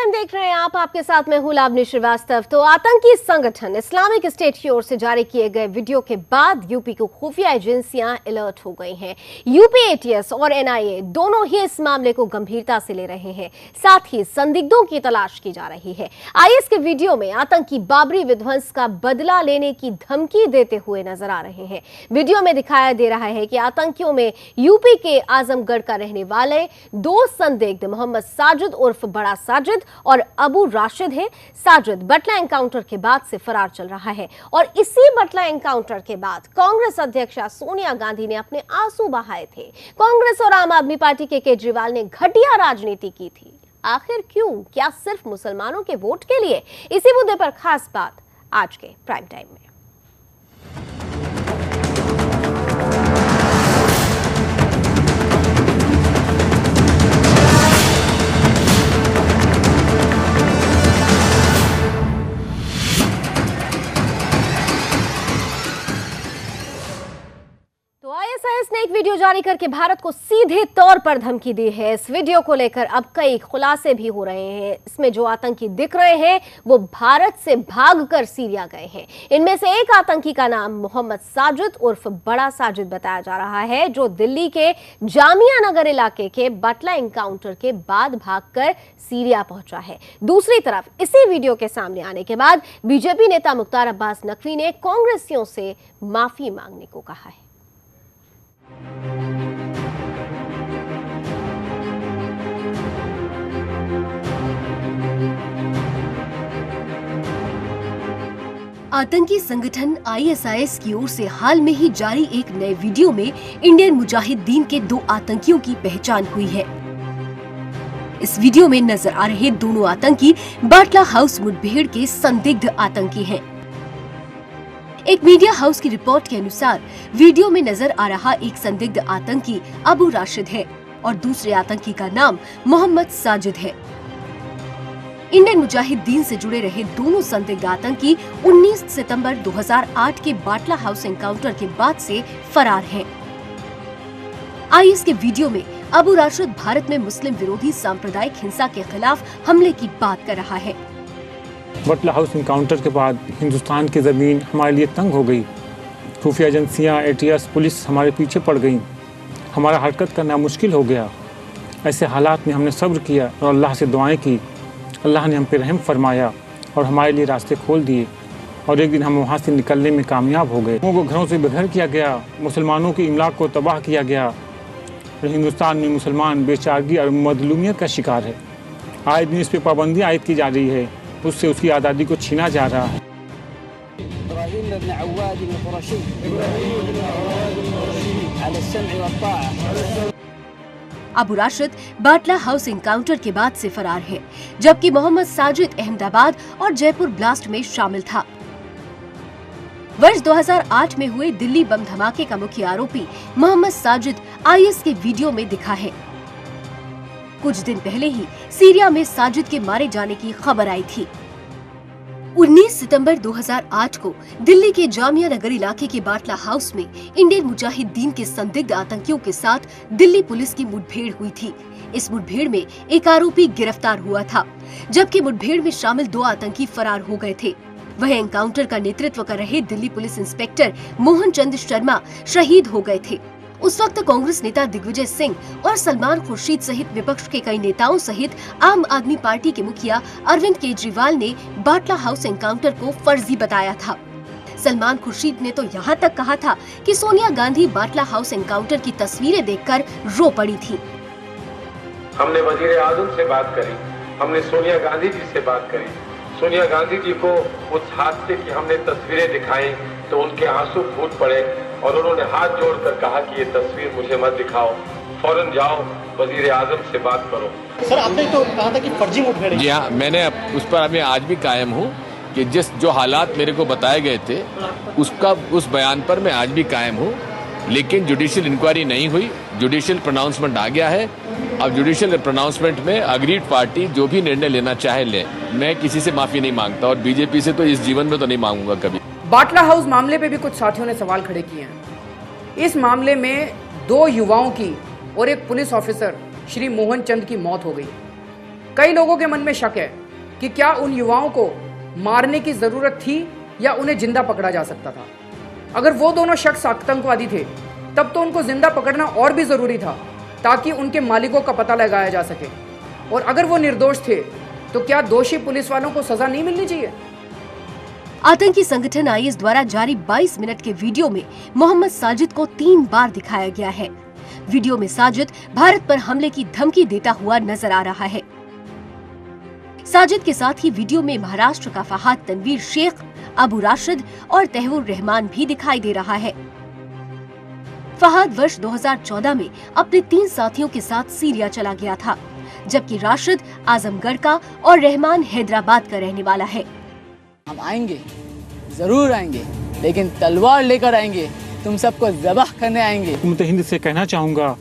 Time देख रहे हैं आप, आपके साथ मैं हूं लावनी श्रीवास्तव। तो आतंकी संगठन इस्लामिक स्टेट की ओर से जारी किए गए वीडियो के बाद यूपी को खुफिया एजेंसियां अलर्ट हो गई हैं। यूपी एटीएस और एनआईए दोनों ही इस मामले को गंभीरता से ले रहे हैं, साथ ही संदिग्धों की तलाश की जा रही है। आईएस के वीडियो में आतंकी बाबरी विध्वंस का बदला लेने की धमकी देते हुए नजर आ रहे हैं। वीडियो में दिखाया दे रहा है कि आतंकियों में यूपी के आजमगढ़ का रहने वाले दो संदिग्ध मोहम्मद साजिद उर्फ बड़ा साजिद और अबू राशिद है। साजिद बटला एनकाउंटर के बाद से फरार चल रहा है और इसी बटला एनकाउंटर के बाद कांग्रेस अध्यक्षा सोनिया गांधी ने अपने आंसू बहाए थे। कांग्रेस और आम आदमी पार्टी के केजरीवाल ने घटिया राजनीति की थी। आखिर क्यों? क्या सिर्फ मुसलमानों के वोट के लिए? इसी मुद्दे पर खास बात आज के प्राइम टाइम में। आईएसआईएस ने एक वीडियो जारी करके भारत को सीधे तौर पर धमकी दी है। इस वीडियो को लेकर अब कई खुलासे भी हो रहे हैं। इसमें जो आतंकी दिख रहे हैं वो भारत से भागकर सीरिया गए हैं। इनमें से एक आतंकी का नाम मोहम्मद साजिद उर्फ बड़ा साजिद बताया जा रहा है, जो दिल्ली के जामिया नगर इलाके के बटला एनकाउंटर के बाद भागकर सीरिया पहुंचा है। दूसरी तरफ इसी वीडियो के सामने आने के बाद बीजेपी नेता मुख्तार अब्बास नकवी ने कांग्रेसियों से माफी मांगने को कहा है। आतंकी संगठन आईएसआईएस की ओर से हाल में ही जारी एक नए वीडियो में इंडियन मुजाहिदीन के दो आतंकियों की पहचान हुई है। इस वीडियो में नजर आ रहे दोनों आतंकी बाटला हाउस मुठभेड़ के संदिग्ध आतंकी हैं। एक मीडिया हाउस की रिपोर्ट के अनुसार वीडियो में नजर आ रहा एक संदिग्ध आतंकी अबू राशिद है और दूसरे आतंकी का नाम मोहम्मद साजिद है। इंडियन मुजाहिदीन से जुड़े रहे दोनों संदिग्ध आतंकी 19 सितंबर 2008 के बाटला हाउस एनकाउंटर के बाद से फरार हैं। आईएस के वीडियो में अबू राशिद भारत में मुस्लिम विरोधी सांप्रदायिक हिंसा के खिलाफ हमले की बात कर रहा है। बटला हाउस इनकाउंटर के बाद हिंदुस्तान की ज़मीन हमारे लिए तंग हो गई। खुफिया एजेंसियाँ, एटीएस, पुलिस हमारे पीछे पड़ गई। हमारा हरकत करना मुश्किल हो गया। ऐसे हालात में हमने सब्र किया और अल्लाह से दुआएं की। अल्लाह ने हम पे रहम फरमाया और हमारे लिए रास्ते खोल दिए और एक दिन हम वहाँ से निकलने में कामयाब हो गए। लोगों को घरों से बेघर किया गया, मुसलमानों की इमलाक को तबाह किया गया और हिंदुस्तान में मुसलमान बेचारगी और मजलूमियत का शिकार है। आए दिन इस पर पाबंदी आयद की जा रही है, उससे उसकी आज़ादी को छीना जा रहा है। अबू राशिद बाटला हाउस एनकाउंटर के बाद से फरार है, जबकि मोहम्मद साजिद अहमदाबाद और जयपुर ब्लास्ट में शामिल था। वर्ष 2008 में हुए दिल्ली बम धमाके का मुख्य आरोपी मोहम्मद साजिद आईएस के वीडियो में दिखा है। कुछ दिन पहले ही सीरिया में साजिद के मारे जाने की खबर आई थी। 19 सितंबर 2008 को दिल्ली के जामिया नगर इलाके के बाटला हाउस में इंडियन मुजाहिदीन के संदिग्ध आतंकियों के साथ दिल्ली पुलिस की मुठभेड़ हुई थी। इस मुठभेड़ में एक आरोपी गिरफ्तार हुआ था, जबकि मुठभेड़ में शामिल दो आतंकी फरार हो गए थे। वह एनकाउंटर का नेतृत्व कर रहे दिल्ली पुलिस इंस्पेक्टर मोहन चंद शर्मा शहीद हो गए थे। उस वक्त कांग्रेस नेता दिग्विजय सिंह और सलमान खुर्शीद सहित विपक्ष के कई नेताओं सहित आम आदमी पार्टी के मुखिया अरविंद केजरीवाल ने बाटला हाउस एनकाउंटर को फर्जी बताया था। सलमान खुर्शीद ने तो यहाँ तक कहा था कि सोनिया गांधी बाटला हाउस एनकाउंटर की तस्वीरें देखकर रो पड़ी थी। हमने वजीर आजम से बात करी, हमने सोनिया गांधी जी से बात करी। सोनिया गांधी जी को उस हादसे की हमने तस्वीरें दिखाई तो उनके आंसू फूट पड़े और उन्होंने हाथ जोड़कर कहा कि ये तस्वीर मुझे मत दिखाओ, फौरन जाओ वजीर आजम से बात करो। सर, आपने तो कहा था कि फर्जी मुठभेड़। जी हाँ, मैंने उस पर मैं आज भी कायम हूँ कि जो हालात मेरे को बताए गए थे उस बयान पर मैं आज भी कायम हूँ। लेकिन जुडिशियल इंक्वायरी नहीं हुई, जुडिशियल प्रोनाउंसमेंट आ गया है। अब जुडिशियल प्रोनाउंसमेंट में अग्रीड पार्टी जो भी निर्णय लेना चाहे ले। मैं किसी से माफी नहीं मांगता और बीजेपी से तो इस जीवन में तो नहीं मांगूंगा कभी। बाटला हाउस मामले पे भी कुछ साथियों ने सवाल खड़े किए हैं। इस मामले में दो युवाओं की और एक पुलिस ऑफिसर श्री मोहन चंद की मौत हो गई। कई लोगों के मन में शक है कि क्या उन युवाओं को मारने की जरूरत थी या उन्हें जिंदा पकड़ा जा सकता था। अगर वो दोनों शख्स आतंकवादी थे तब तो उनको जिंदा पकड़ना और भी जरूरी था ताकि उनके मालिकों का पता लगाया जा सके। और अगर वो निर्दोष थे तो क्या दोषी पुलिस वालों को सजा नहीं मिलनी चाहिए? आतंकी संगठन आईएस द्वारा जारी 22 मिनट के वीडियो में मोहम्मद साजिद को 3 बार दिखाया गया है। वीडियो में साजिद भारत पर हमले की धमकी देता हुआ नजर आ रहा है। साजिद के साथ ही वीडियो में महाराष्ट्र का फहाद तनवीर शेख, अबू राशिद और तहवुर रहमान भी दिखाई दे रहा है। फहाद वर्ष 2014 में अपने 3 साथियों के साथ सीरिया चला गया था, जबकि राशिद आजमगढ़ का और रहमान हैदराबाद का रहने वाला है। हम आएंगे, जरूर आएंगे, लेकिन तलवार लेकर आएंगे, तुम सबको ज़बह करने आएंगे। हुकूमत हिंद से कहना चाहूँगा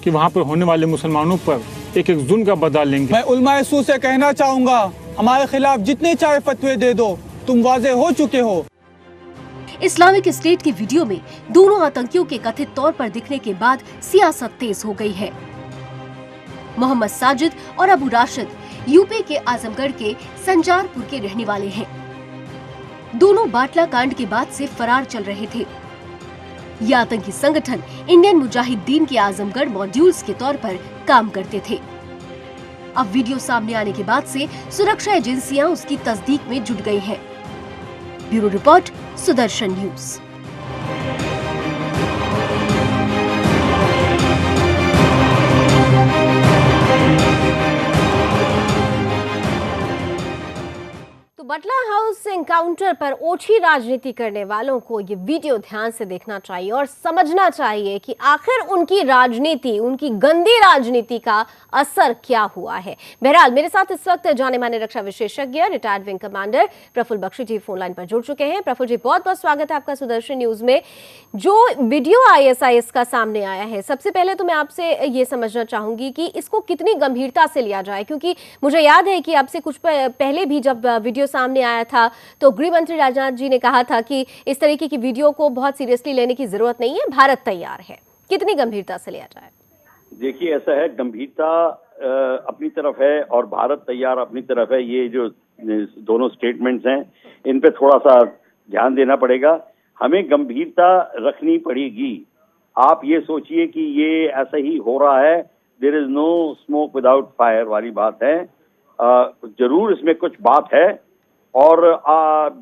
कि वहाँ पर होने वाले मुसलमानों पर एक एक जुल्म का बदला लेंगे। मैं उलमाए सू से कहना चाहूँगा, हमारे खिलाफ जितने चाहे फतवे दे दो, तुम वाज़े हो चुके हो। इस्लामिक स्टेट की वीडियो में दोनों आतंकियों के कथित तौर पर दिखने के बाद सियासत तेज हो गई है। मोहम्मद साजिद और अबू राशिद यूपी के आजमगढ़ के संजारपुर के रहने वाले हैं। दोनों बाटला कांड के बाद से फरार चल रहे थे। ये आतंकी संगठन इंडियन मुजाहिदीन के आजमगढ़ मॉड्यूल्स के तौर पर काम करते थे। अब वीडियो सामने आने के बाद से सुरक्षा एजेंसियां उसकी तस्दीक में जुट गई हैं। Bureau report, Sudarshan news. Batla house encounter पर ओछी राजनीति करने वालों को ये वीडियो ध्यान से देखना चाहिए और समझना चाहिए कि आखिर उनकी राजनीति, उनकी गंदी राजनीति का असर क्या हुआ है। बहरहाल मेरे साथ इस वक्त जाने माने रक्षा विशेषज्ञ retired wing commander Prafulla Bakshi ji phone line पर जुड़ चुके हैं। प्रफुल्ल जी, बहुत बहुत स्वागत है आपका सुदर्शन न्यूज में। जो वीडियो आईएसआईएस का सामने आया है, सबसे पहले तो मैं आपसे ये समझना चाहूंगी कि इसको कितनी गंभीरता से लिया जाए, क्योंकि मुझे याद है कि आपसे कुछ पहले भी जब वीडियो सामने आया था तो गृह मंत्री राजनाथ जी ने कहा था कि इस तरीके की वीडियो को बहुत सीरियसली लेने की जरूरत नहीं है, भारत तैयार है। कितनी गंभीरता से लिया जाए? देखिए, ऐसा है, गंभीरता अपनी तरफ है और भारत तैयार अपनी तरफ है। ये जो दोनों स्टेटमेंट्स हैं, इन पे थोड़ा सा ध्यान देना पड़ेगा। हमें गंभीरता रखनी पड़ेगी। आप ये सोचिए कि ये ऐसा ही हो रहा है, there is no smoke without fire वाली बात है। जरूर इसमें कुछ बात है और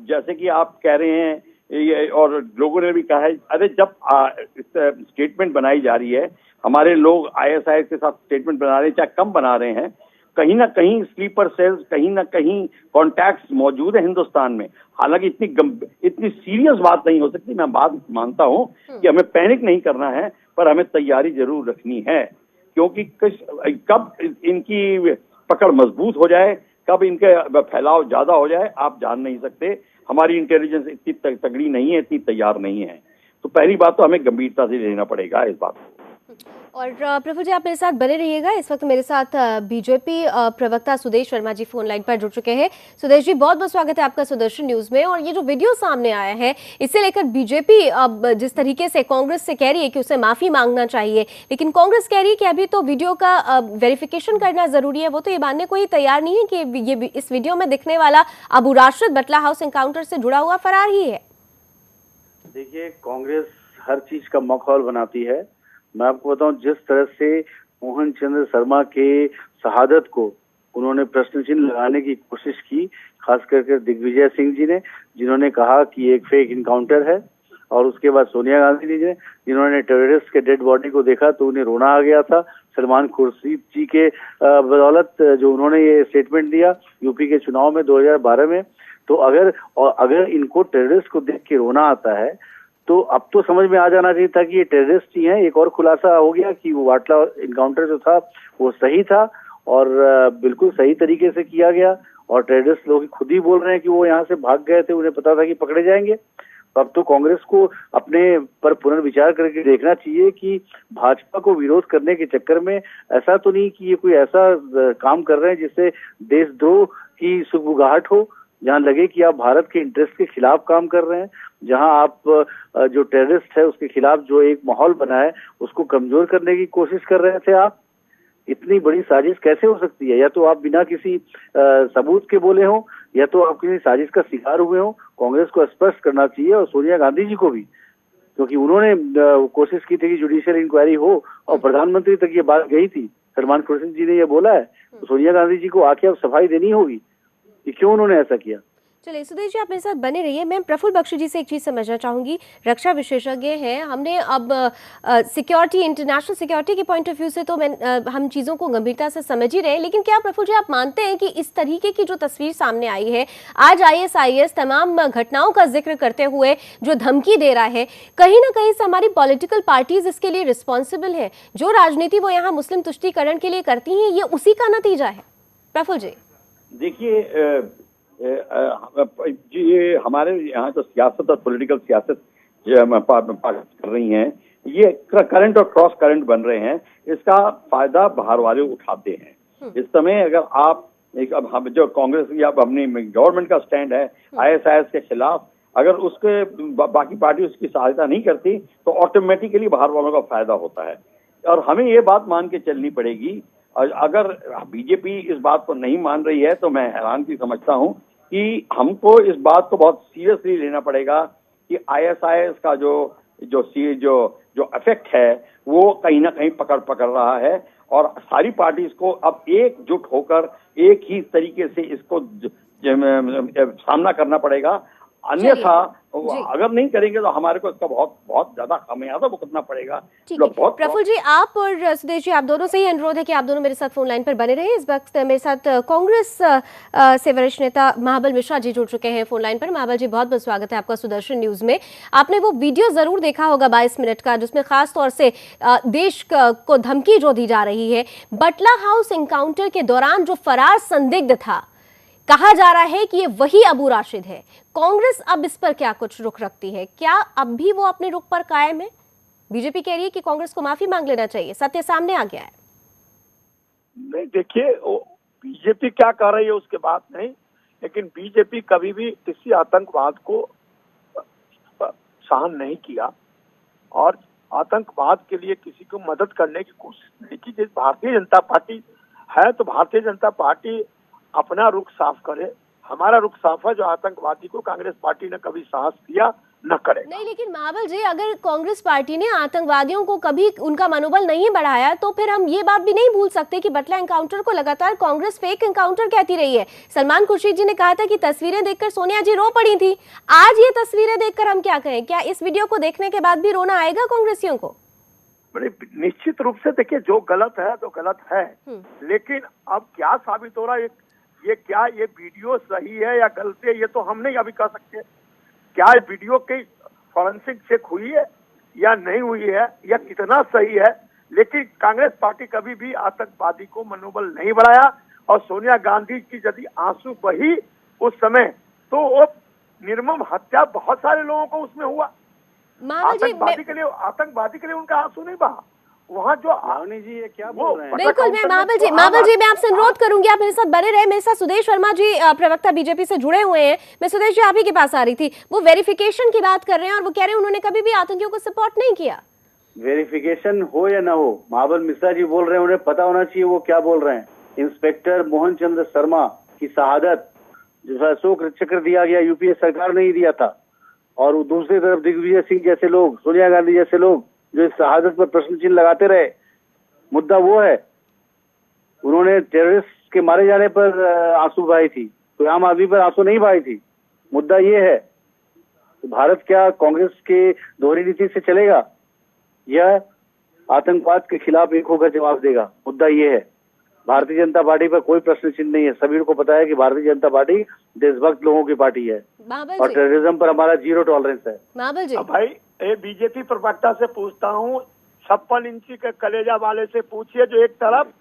जैसे कि आप कह रहे हैं और लोगों ने भी कहा है, अरे जब स्टेटमेंट बनाई जा रही है, हमारे लोग आईएसआईएस के साथ स्टेटमेंट बना रहे हैं, चाहे कम बना रहे हैं, कहीं ना कहीं स्लीपर सेल्स, कहीं ना कहीं कॉन्टैक्ट्स मौजूद है हिंदुस्तान में। हालांकि इतनी सीरियस बात नहीं हो सकती, मैं बात मानता हूं कि हमें पैनिक नहीं करना है, पर हमें तैयारी जरूर रखनी है, क्योंकि कब इनकी पकड़ मजबूत हो जाए, कब इनके फैलाव ज्यादा हो जाए, आप जान नहीं सकते। हमारी इंटेलिजेंस इतनी तगड़ी नहीं है, इतनी तैयार नहीं है। तो पहली बात तो हमें गंभीरता से लेना पड़ेगा इस बात को। और प्रफुल्ल जी, आप मेरे साथ बने रहिएगा। इस वक्त मेरे साथ बीजेपी प्रवक्ता सुदेश वर्मा जी फोन लाइन पर जुड़ चुके हैं। सुदेश जी, बहुत बहुत स्वागत है आपका सुदर्शन न्यूज में। और ये जो वीडियो सामने आया है, इससे लेकर बीजेपी अब जिस तरीके से कांग्रेस से कह रही है कि उसे माफी मांगना चाहिए, लेकिन कांग्रेस कह रही है कि अभी तो वीडियो का वेरिफिकेशन करना जरूरी है। वो तो ये मानने को ही तैयार नहीं है कि ये इस वीडियो में दिखने वाला अबू राशिद बटला हाउस एनकाउंटर से जुड़ा हुआ फरार ही है। देखिए, कांग्रेस हर चीज का माहौल बनाती है। मैं आपको बताऊं, जिस तरह से मोहन चंद्र शर्मा के शहादत को उन्होंने प्रश्न चिन्ह लगाने की कोशिश की, खास करके दिग्विजय सिंह जी ने, जिन्होंने कहा कि एक फेक इनकाउंटर है, और उसके बाद सोनिया गांधी जी ने, जिन्होंने टेररिस्ट के डेड बॉडी को देखा तो उन्हें रोना आ गया था। सलमान खुर्शीद जी के बदौलत जो उन्होंने ये स्टेटमेंट दिया यूपी के चुनाव में 2012 में, तो अगर इनको टेररिस्ट को देख के रोना आता है तो अब तो समझ में आ जाना चाहिए था कि ये टेररिस्ट ही हैं। एक और खुलासा हो गया कि वो बाटला इनकाउंटर जो था वो सही था और बिल्कुल सही तरीके से किया गया, और टेररिस्ट लोग खुद ही बोल रहे हैं कि वो यहाँ से भाग गए थे, उन्हें पता था कि पकड़े जाएंगे। अब तो कांग्रेस को अपने पर पुनर्विचार करके देखना चाहिए कि भाजपा को विरोध करने के चक्कर में ऐसा तो नहीं कि ये कोई ऐसा काम कर रहे हैं जिससे देशद्रोह की सुगबुगाहट हो, जहाँ लगे कि आप भारत के इंटरेस्ट के खिलाफ काम कर रहे हैं, जहां आप जो टेररिस्ट है उसके खिलाफ जो एक माहौल बना है उसको कमजोर करने की कोशिश कर रहे थे आप। इतनी बड़ी साजिश कैसे हो सकती है? या तो आप बिना किसी सबूत के बोले हो, या तो आप किसी साजिश का शिकार हुए हो। कांग्रेस को स्पष्ट करना चाहिए, और सोनिया गांधी जी को भी, क्योंकि उन्होंने कोशिश की थी कि जुडिशियल इंक्वायरी हो और प्रधानमंत्री तक ये बात गई थी। सलमान खुर्शीद जी ने ये बोला है, तो सोनिया गांधी जी को आके अब सफाई देनी होगी कि क्यों उन्होंने ऐसा किया। चलिए सुदेश जी, आप मेरे साथ बने रहिए। मैं प्रफुल्ल बख्शी जी से एक चीज़ समझना चाहूँगी, रक्षा विशेषज्ञ हैं। हमने अब सिक्योरिटी, इंटरनेशनल सिक्योरिटी के पॉइंट ऑफ व्यू से तो हम चीज़ों को गंभीरता से समझ ही रहे हैं, लेकिन क्या प्रफुल्ल जी आप मानते हैं कि इस तरीके की जो तस्वीर सामने आई है, आज ISIS तमाम घटनाओं का जिक्र करते हुए जो धमकी दे रहा है, कहीं ना कहीं से हमारी पॉलिटिकल पार्टीज इसके लिए रिस्पॉन्सिबल है? जो राजनीति वो यहाँ मुस्लिम तुष्टीकरण के लिए करती हैं, ये उसी का नतीजा है? प्रफुल्ल जी देखिए, ये हमारे यहाँ जो सियासत और पॉलिटिकल सियासत कर रही हैं, ये करंट और क्रॉस करंट बन रहे हैं। इसका फायदा बाहर वाले उठाते हैं। इस समय अगर आप अब हम जो कांग्रेस या अपनी गवर्नमेंट का स्टैंड है ISIS के खिलाफ, अगर उसके बाकी पार्टी उसकी सहायता नहीं करती तो ऑटोमेटिकली बाहर वालों का फायदा होता है। और हमें ये बात मान के चलनी पड़ेगी। अगर बीजेपी इस बात को नहीं मान रही है तो मैं हैरान की समझता हूं कि हमको इस बात को बहुत सीरियसली लेना पड़ेगा कि ISIS का जो इफेक्ट है वो कहीं ना कहीं पकड़ रहा है, और सारी पार्टीज को अब एकजुट होकर एक ही तरीके से इसको सामना करना पड़ेगा। अन्यथा अगर नहीं करेंगे तो हमारे को इसका बहुत बहुत ज्यादा खामियाजा भुगतना पड़ेगा। प्रफुल्ल जी, आप और सुदेश जी, आप दोनों से ही अनुरोध है कि आप दोनों मेरे साथ फोन लाइन पर बने रहे। इस वक्त मेरे साथ कांग्रेस से वरिष्ठ नेता महाबल मिश्रा जी जुड़ चुके हैं फोन लाइन पर। महाबल जी, बहुत बहुत स्वागत है आपका सुदर्शन न्यूज में। आपने वो वीडियो जरूर देखा होगा 22 मिनट का, जिसमें खास तौर से देश को धमकी जो दी जा रही है। बटला हाउस एनकाउंटर के दौरान जो फरार संदिग्ध था, कहा जा रहा है कि ये वही अबू राशिद है। कांग्रेस अब इस पर क्या कुछ रुख रखती है? क्या अब भी वो अपने रुख पर कायम है? बीजेपी कह रही है कि कांग्रेस को माफी मांग लेना चाहिए, सत्य सामने आ गया है। नहीं, देखिए बीजेपी क्या कर रही है उसके बात नहीं, लेकिन बीजेपी कभी भी किसी आतंकवाद को सहन नहीं किया और आतंकवाद के लिए किसी को मदद करने की कोशिश नहीं की। जिस भारतीय जनता पार्टी है तो भारतीय जनता पार्टी अपना रुख साफ करे। हमारा रुख साफ है, जो आतंकवादी को कांग्रेस पार्टी ने कभी साहस दिया न करे। नहीं, लेकिन महाबल जी, अगर कांग्रेस पार्टी ने आतंकवादियों को कभी उनका मनोबल नहीं बढ़ाया तो फिर हम ये बात भी नहीं भूल सकते कि बटला एनकाउंटर को लगातार कांग्रेस फेक एनकाउंटर कहती रही है। सलमान खुर्शीद जी ने कहा था कि तस्वीरें देखकर सोनिया जी रो पड़ी थी। आज ये तस्वीरें देखकर हम क्या कहें? क्या इस वीडियो को देखने के बाद भी रोना आएगा कांग्रेसियों को? निश्चित रूप से देखिए, जो गलत है तो गलत है, लेकिन अब क्या साबित हो रहा है, ये वीडियो सही है या गलत है, ये तो हम नहीं अभी कह सकते। क्या वीडियो की फॉरेंसिक चेक हुई है या नहीं हुई है, या कितना सही है, लेकिन कांग्रेस पार्टी कभी भी आतंकवादी को मनोबल नहीं बढ़ाया। और सोनिया गांधी की यदि आंसू बही उस समय, तो वो निर्मम हत्या बहुत सारे लोगों को उसमें हुआ। आतंकवादी के लिए उनका आंसू नहीं बहा। वहाँ जो जी ये क्या बोल रहे हैं? बिल्कुल, मैं महाबल जी मैं आपसे अनुरोध करूंगी, आप मेरे साथ बने रहे। मेरे साथ सुदेश वर्मा जी, प्रवक्ता बीजेपी से जुड़े हुए हैं। मैं सुदेश जी आप ही के पास आ रही थी। वो वेरिफिकेशन की बात कर रहे हैं और वो कह रहे हैं उन्होंने कभी भी आतंकियों को सपोर्ट नहीं किया। वेरिफिकेशन हो या ना हो, महाबल मिश्रा जी बोल रहे हैं, उन्हें पता होना चाहिए वो क्या बोल रहे हैं। इंस्पेक्टर मोहन चंद्र शर्मा की शहादत, जो अशोक चक्र दिया गया, यूपीए सरकार ने ही दिया था, और दूसरी तरफ दिग्विजय सिंह जैसे लोग, सोनिया गांधी जैसे लोग जो इस शहादत पर प्रश्न चिन्ह लगाते रहे। मुद्दा वो है, उन्होंने टेररिस्ट के मारे जाने पर आंसू बहाई थी, कोई आम आदमी पर आंसू नहीं बहाई थी। मुद्दा ये है, तो भारत क्या कांग्रेस के दोहरी नीति से चलेगा या आतंकवाद के खिलाफ एक होकर जवाब देगा? मुद्दा ये है। भारतीय जनता पार्टी पर कोई प्रश्न चिन्ह नहीं है। सभी को पता है कि भारतीय जनता पार्टी देशभक्त लोगों की पार्टी है और टेररिज्म पर हमारा 0 टॉलरेंस है। महाबल जी, भाई बीजेपी प्रवक्ता से पूछता हूँ, 56 इंची के कलेजा वाले से पूछिए, जो एक तरफ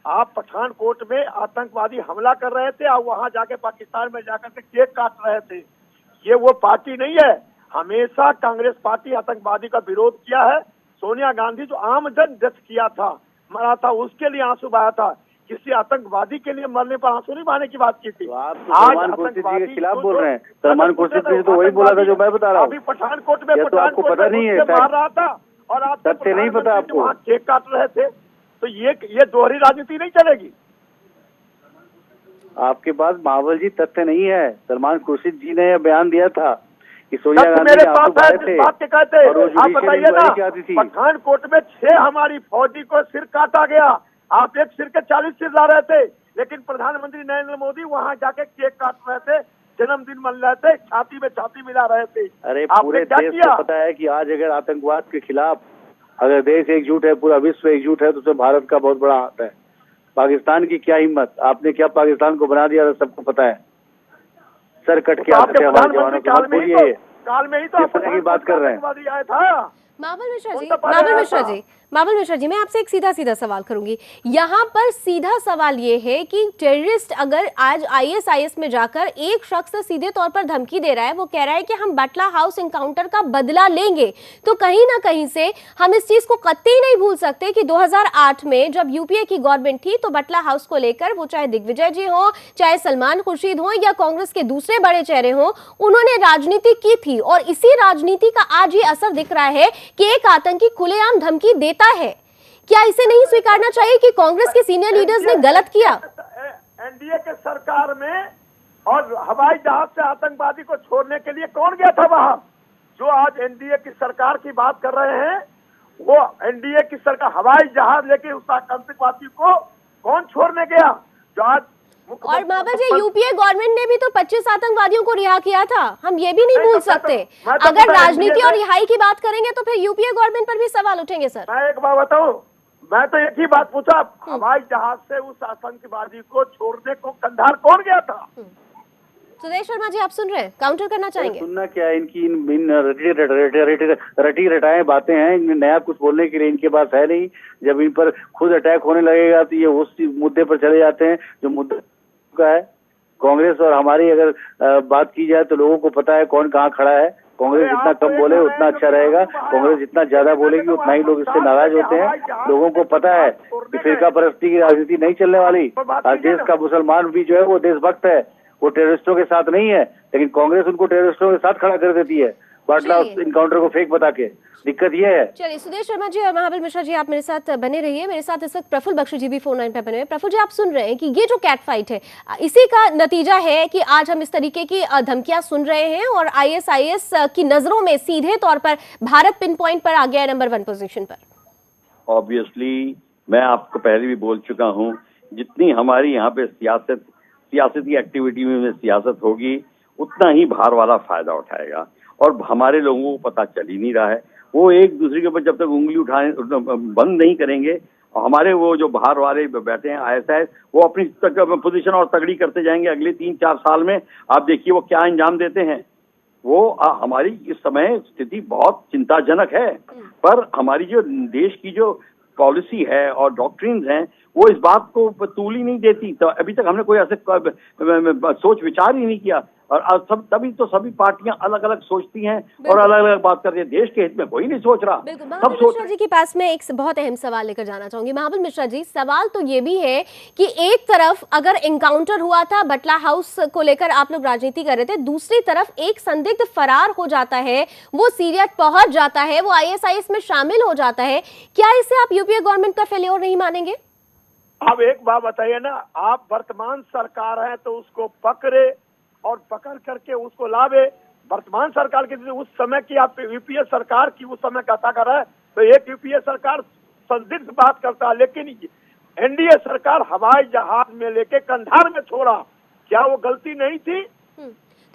आप पठानकोट में आतंकवादी हमला कर रहे थे और वहां जाके पाकिस्तान में जाकर के केक काट रहे थे। ये वो पार्टी नहीं है। हमेशा कांग्रेस पार्टी आतंकवादी का विरोध किया है। सोनिया गांधी जो आम जन डेथ किया था, मरा था, उसके लिए आंसू बहाया था। किसी आतंकवादी के लिए मरने पर आंसू नहीं बहाने की बात की थी। आज सलमान खुर्शीद जी के खिलाफ बोल रहे हैं। सलमान खुर्शीद जी तो वही बोला था जो मैं बता रहा हूँ। अभी पठानकोट में तो आपको पता नहीं है, मार रहा था और आप सत्य नहीं पता आपको। केक काट रहे थे। तो ये दोहरी राजनीति नहीं चलेगी। आपके पास महाबल जी तथ्य नहीं है। सलमान खुर्शीद जी ने यह बयान दिया था कि सोनिया गांधी मेरे ने पास आपको है, थे जिस बात के कहते हैं। और वो आप जुडिशियल बताइए इंक्वायरी ना, की आती थी। पठानकोट में 6 हमारी फौजी को सिर काटा गया। आप एक सिर के 40 सिर ला रहे थे, लेकिन प्रधानमंत्री नरेंद्र मोदी वहां जाके केक काट रहे थे, जन्मदिन मन रहे थे, छाती में छाती मिला रहे थे। अरे आपने पूरे क्या देश किया? को पता है कि आज अगर आतंकवाद के खिलाफ अगर देश एकजुट है, पूरा विश्व एकजुट है, तो उसमें भारत का बहुत बड़ा हाथ है। पाकिस्तान की क्या हिम्मत, आपने क्या पाकिस्तान को बना दिया, सबको पता है। सर कट के आते थे हमारे जवानों को, मत बोलिए। काल में ही तो किस तरह की बात कर रहे हैं? आया था। मावल मिश्रा जी, उनका मावल मिश्रा जी, मैं आपसे एक सीधा सवाल करूंगी। यहाँ पर सीधा सवाल ये है कि टेररिस्ट अगर आज ISIS में जाकर एक शख्स सीधे तौर पर धमकी दे रहा है, वो कह रहा है कि हम बटला हाउस एनकाउंटर का बदला लेंगे, तो कहीं ना कहीं से हम इस चीज को कतई नहीं भूल सकते कि 2008 में जब UPA की गवर्नमेंट थी तो बटला हाउस को लेकर वो चाहे दिग्विजय जी हो, चाहे सलमान खुर्शीद हो या कांग्रेस के दूसरे बड़े चेहरे हो, उन्होंने राजनीति की थी। और इसी राजनीति का आज ये असर दिख रहा है कि एक आतंकी खुलेआम धमकी देता है। क्या इसे नहीं स्वीकारना चाहिए कि कांग्रेस के सीनियर लीडर्स ने गलत किया? NDA के सरकार में और हवाई जहाज से आतंकवादी को छोड़ने के लिए कौन गया था वहां? जो आज NDA की सरकार की बात कर रहे हैं, वो NDA की सरकार हवाई जहाज लेके उस आतंकवादी को कौन छोड़ने गया? जो आज और मावल जी, UPA गवर्नमेंट ने भी तो 25 आतंकवादियों को रिहा किया था, हम ये भी नहीं भूल सकते। अगर राजनीति और रिहाई की बात करेंगे तो फिर UPA गवर्नमेंट पर भी सवाल उठेंगे। सर मैं एक बात बताऊं, मैं तो एक ही बात पूछा, हवाई जहाज से उस आतंकवादी को छोड़ने को कंधार कौन गया था? सुदेश शर्मा जी, आप सुन रहे हैं, काउंटर करना चाहेंगे? सुनना क्या है, इनकी इन रटी रटाए बातें हैं, इनमें नया कुछ बोलने के लिए इनके पास है नहीं। जब इन पर खुद अटैक होने लगेगा तो ये उस मुद्दे पर चले जाते हैं जो मुद्दा का है। कांग्रेस और हमारी अगर बात की जाए तो लोगों को पता है कौन कहाँ खड़ा है। कांग्रेस जितना कम बोले उतना अच्छा रहेगा, कांग्रेस जितना ज्यादा बोलेगी उतना ही लोग इससे नाराज होते हैं। लोगों को पता है कि फिरका परस्ती की राजनीति नहीं चलने वाली। आज देश का मुसलमान भी जो है वो देशभक्त है, वो टेररिस्टों के साथ नहीं है, लेकिन कांग्रेस उनको टेररिस्टों के साथ खड़ा कर देती है, बाटला इनकाउंटर को फेक बता के। दिक्कत ये है। चलिए, सुदेश शर्मा जी और महाबल मिश्रा जी, आप मेरे साथ बने रहिए। मेरे साथ इस वक्त प्रफुल्ल बख्शी जी भी फोन लाइन पे बने हुए। प्रफुल्ल जी, आप सुन रहे हैं कि ये जो कैट फाइट है, इसी का नतीजा है कि आज हम इस तरीके की धमकियां सुन रहे हैं और ISIS की नजरों में सीधे तौर पर भारत पिन पॉइंट पर आ गया है नंबर 1 पोजीशन पर। ऑब्वियसली मैं आपको पहले भी बोल चुका हूँ, जितनी हमारी यहाँ पे सियासती एक्टिविटी में सियासत होगी, उतना ही बाहर वाला फायदा उठाएगा। और हमारे लोगों को पता चल ही नहीं रहा है, वो एक दूसरे के ऊपर जब तक उंगली उठाने बंद नहीं करेंगे, हमारे वो जो बाहर वाले बैठे हैं ISIS, वो अपनी पोजीशन और तगड़ी करते जाएंगे। अगले 3-4 साल में आप देखिए वो क्या अंजाम देते हैं। वो हमारी इस समय स्थिति बहुत चिंताजनक है, पर हमारी जो देश की जो पॉलिसी है और डॉक्ट्रिन्स हैं, वो इस बात को तूल ही नहीं देती। तो अभी तक हमने कोई ऐसे सोच विचार ही नहीं किया। और तभी तो सभी पार्टियां अलग अलग सोचती हैं और अलग अलग बात करती हैं। देश के हित में कोई नहीं सोच रहा। महाबल मिश्रा जी के पास मैं एक बहुत अहम सवाल लेकर जाना चाहूंगी। महाबल मिश्रा जी, सवाल तो ये भी है कि एक तरफ अगर एनकाउंटर हुआ था, बटला हाउस को लेकर आप लोग राजनीति कर रहे थे, दूसरी तरफ एक संदिग्ध फरार हो जाता है, वो सीरिया पहुंच जाता है, वो ISIS में शामिल हो जाता है। क्या इसे आप UPA गवर्नमेंट का फेल्योर नहीं मानेंगे? अब एक बात बताइए ना, आप वर्तमान सरकार है तो उसको पकड़े और पकड़ करके उसको लावे। वर्तमान सरकार की उस समय की आप UPA सरकार की उस समय कथा कर रहा है, तो एक UPA सरकार संदिग्ध बात करता है, लेकिन NDA सरकार हवाई जहाज में लेके कंधार में छोड़ा, क्या वो गलती नहीं थी?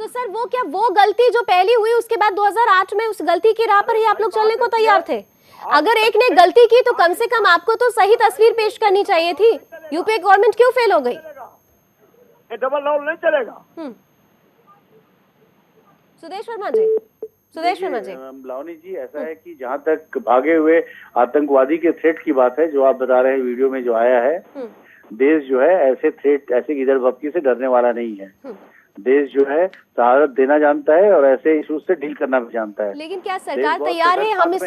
तो सर वो गलती जो पहली हुई उसके बाद 2008 में उस गलती की राह पर ही आप लोग चलने को तैयार थे? अगर एक ने गलती की तो कम से कम आपको तो सही तस्वीर पेश करनी चाहिए थी। UPA गवर्नमेंट क्यों फेल हो गई? डबल रोल नहीं चलेगा। सुदेश शर्मा जी, लावनी जी, ऐसा है कि जहाँ तक भागे हुए आतंकवादी के थ्रेट की बात है, जो आप बता रहे हैं वीडियो में जो आया है, देश जो है ऐसे थ्रेट, ऐसे गिदड़ भपकी से डरने वाला नहीं है। देश जो है शहादत देना जानता है और ऐसे इशूज से डील करना भी जानता है। लेकिन क्या सरकार तैयार है? हम इस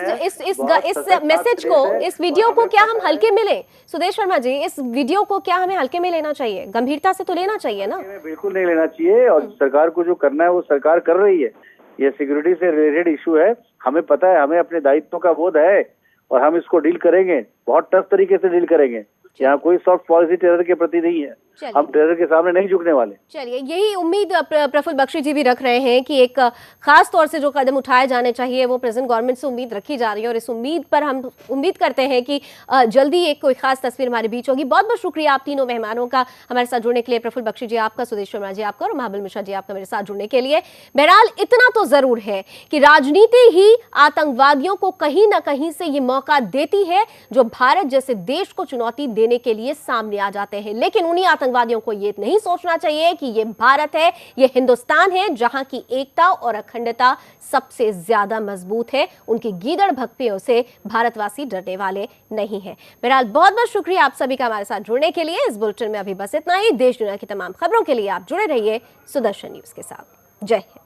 मैसेज को, इस वीडियो को क्या हम हल्के में लें? सुदेश शर्मा जी, इस वीडियो को क्या हमें हल्के में लेना चाहिए? गंभीरता से तो लेना चाहिए ना? बिल्कुल नहीं लेना चाहिए। और सरकार को जो करना है वो सरकार कर रही है। ये सिक्योरिटी से रिलेटेड इशू है, हमें पता है, हमें अपने दायित्व का बोध है। और हम इसको डील करेंगे, बहुत टफ तरीके से डील करेंगे। यहाँ कोई सॉफ्ट पॉलिसी टेरर के प्रति नहीं है, हम टेरर के सामने नहीं झुकने वाले। चलिए, यही उम्मीद प्रफुल्ल बख्शी जी भी रख रहे हैं कि एक खास तौर से जो कदम उठाए जाने चाहिए वो प्रेजेंट गवर्नमेंट से उम्मीद रखी जा रही है, और इस उम्मीद पर हम उम्मीद करते हैं कि जल्दी एक कोई खास तस्वीर हमारे बीच होगी। बहुत बहुत शुक्रिया आप तीनों मेहमानों का हमारे साथ जुड़ने के लिए। प्रफुल्ल बख्शी जी आपका, सुदेश शर्मा जी आपका, और महाबल मिश्रा जी आपका मेरे साथ जुड़ने के लिए। बहरहाल इतना तो जरूर है कि राजनीति ही आतंकवादियों को कहीं ना कहीं से ये मौका देती है जो भारत जैसे देश को चुनौती देने के लिए सामने आ जाते हैं। लेकिन उन्हीं आतंकवादियों को ये नहीं सोचना चाहिए कि ये भारत है, ये हिंदुस्तान है, जहां की एकता और अखंडता सबसे ज्यादा मजबूत है। उनकी गीदड़ भक्तियों से भारतवासी डरने वाले नहीं है। बहरहाल बहुत बहुत शुक्रिया आप सभी का हमारे साथ जुड़ने के लिए। इस बुलेटिन में अभी बस इतना ही। देश दुनिया की तमाम खबरों के लिए आप जुड़े रहिए सुदर्शन न्यूज के साथ। जय हिंद।